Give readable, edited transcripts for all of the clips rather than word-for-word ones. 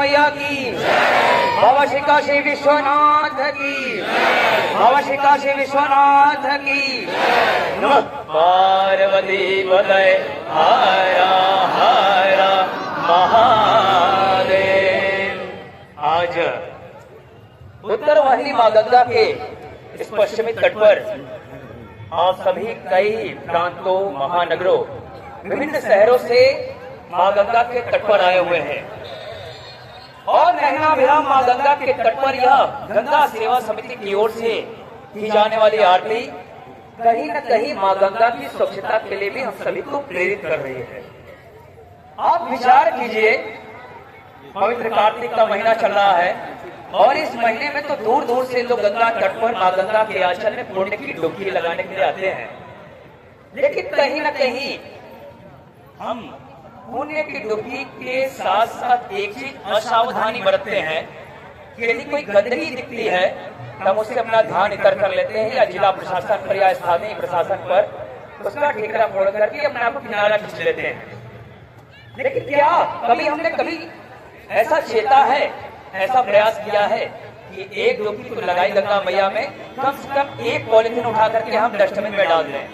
मैया की, बाबा श्री काशी विश्वनाथ की, बाबा श्री काशी विश्वनाथ की। पार्वती बदय हारा हारा महादेव। आज उत्तर वाहिनी मां गंगा के इस पश्चिमी तट पर आप सभी कई प्रांतों, महानगरों, विभिन्न शहरों से मां गंगा के तट पर आए हुए हैं और नैना विराम मां गंगा के तट पर यह गंगा सेवा समिति की ओर से की जाने वाली आरती कहीं न कहीं मां गंगा की स्वच्छता के लिए भी हम सभी को प्रेरित कर रही है। आप विचार कीजिए, पवित्र कार्तिक का महीना चल रहा है और इस महीने में तो दूर दूर से लोग गंगा तट पर मां गंगा के आंचल में पुण्य की डुबकी लगाने के लिए आते हैं, लेकिन कहीं न कहीं हम पुण्य की डुबकी के साथ साथ एक चीज असावधानी बरतते हैं कि यदि कोई गंदगी दिखती है तब उससे अपना ध्यान इतर कर लेते हैं या जिला प्रशासन पर या स्थानीय प्रशासन पर उसका ठेकरा फोड़ करके अपने आप को किनारा खींच लेते हैं। लेकिन क्या हमने ऐसा चेता है, ऐसा प्रयास किया है कि एक डुबकी तो लगाई गंगा मैया में, कम से कम एक पॉलिथीन उठा करके हम डस्टबिन में डाल दें,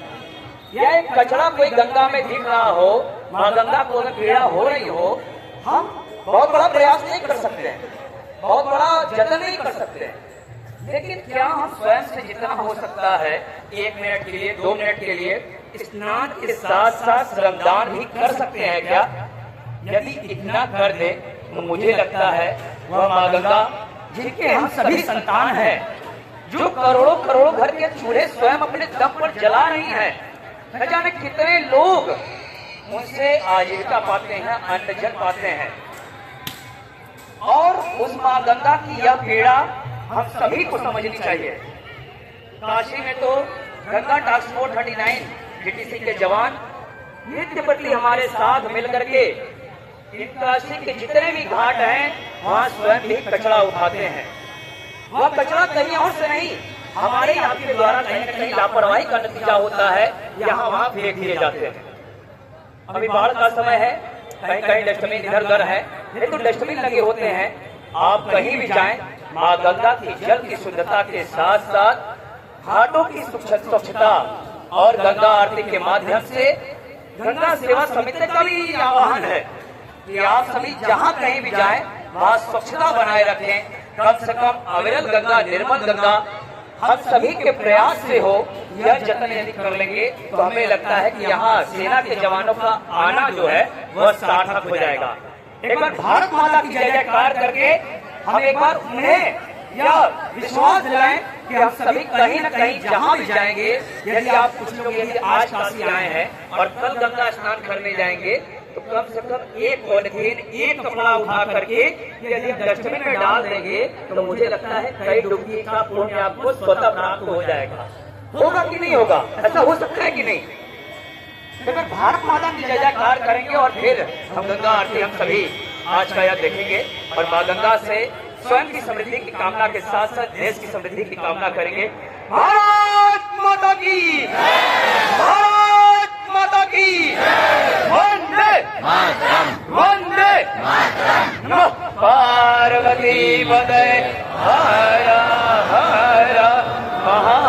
या एक कचरा कोई गंगा में दिख रहा हो, मां गंगा को अगर पीड़ा हो रही हो, हम बहुत बड़ा प्रयास नहीं कर सकते हैं, बहुत बड़ा जतन नहीं कर सकते हैं, लेकिन क्या हम स्वयं से जितना हो सकता है 1 मिनट के लिए, 2 मिनट के लिए स्नान के साथ साथ श्रमदान भी कर सकते हैं क्या? यदि इतना कर दे तो मुझे लगता है वह मां गंगा जिनके हम सभी संतान हैं, जो करोड़ों करोड़ों घर के चूल्हे स्वयं अपने दम पर जला रही हैं, न जाने कितने लोग उनसे आजीविका पाते हैं, अन्न जल पाते हैं, और उस मां गंगा की यह पीड़ा हम सभी को समझनी चाहिए। काशी में तो गंगा टास्क फोर्स 39 जीटीसी के जवान नित्य प्रति हमारे साथ मिलकर के काशी के जितने भी घाट हैं वहाँ स्वयं भी कचरा उठाते हैं। वह कचरा कहीं और से नहीं, हमारे यहाँ के द्वारा कहीं न कहीं लापरवाही का नतीजा होता है, यहाँ वहाँ फेंक दिए जाते हैं। अभी बाढ़ का समय है, कहीं कहीं डस्टबिन इधर उधर है, नहीं तो डस्टबिन लगे होते हैं। आप कहीं भी जाएं, मां गंगा की जल की शुद्धता के साथ साथ घाटों की स्वच्छता और गंगा आरती के माध्यम से गंगा सेवा समिति का भी आह्वान है कि आप सभी जहां कहीं भी जाएं वहां स्वच्छता बनाए रखें। कम से कम अविरल गंगा, निर्मल गंगा हम सभी के प्रयास से हो, यह जतन यदि कर लेंगे तो हमें लगता है कि यहाँ सेना के जवानों का आना जो है वह सार्थक हो जाएगा। एक बार भारत माता की जय जयकार करके हम एक बार उन्हें यह विश्वास दिलाएं कि हम सभी कहीं न कहीं जहां भी जाएंगे, यदि आप कुछ लोग यदि आज काशी आए हैं और कल गंगा स्नान करने जाएंगे तो कम से कम एक पॉलिथीन, एक कपड़ा उठा करके यदि डस्टबिन में डाल देंगे तो मुझे लगता है कई डुबकी का पुण्य आपको स्वतः प्राप्त हो जाएगा। होगा कि नहीं होगा? ऐसा हो सकता है कि नहीं? अगर भारत माता की जय जयकार करेंगे और फिर हम गंगा आरती हम सभी आज का यह देखेंगे और मां गंगा से स्वयं की समृद्धि की कामना के साथ साथ देश की समृद्धि की कामना करेंगे। भारत माता की, भारत माता की, वंदे वंदे नमः। पार्वती बदय हरा हरा महा